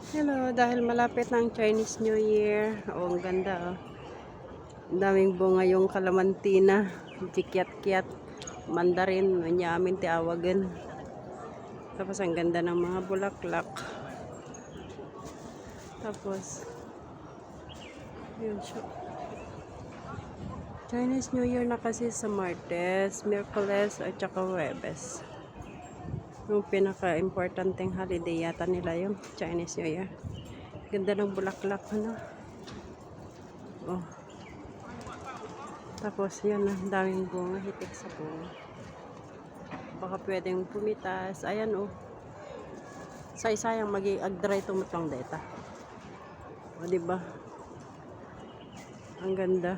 Hello, dahil malapit ng Chinese New Year. Oh, ang ganda oh. Ang daming bunga yung kalamantina, kikyat-kyat, mandarin, manyamin tiawagan. Tapos ang ganda ng mga bulaklak. Tapos, yun siya. Chinese New Year na kasi sa Martes, Miyerkules at saka Huwebes. Yung pinaka-importanteng holiday yata nila yung Chinese New Year. Ganda ng bulaklak, ano? Oh. Tapos yan, ang daming bunga, hitik sa bunga. Baka pwedeng pumitas. Ayan oh. Say-sayang mag-i-agdry tumutlang data. O diba? Ang ganda.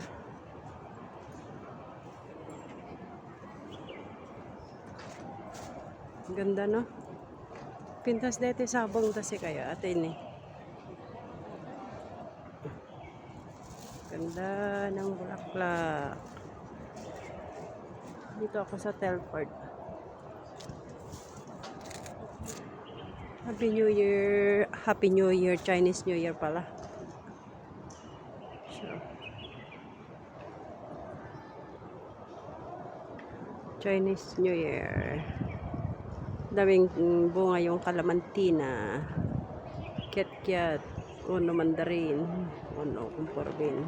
Ang ganda no? Pintas dito sabong kasi kayo atin eh. Ganda ng bulaklak. Dito ako sa Telford. Happy New Year. Happy New Year. Chinese New Year pala. Sure. Chinese New Year. Daming bunga yung kalamantina. Kiat-kiat. Uno mandarin. Uno kumpurbin.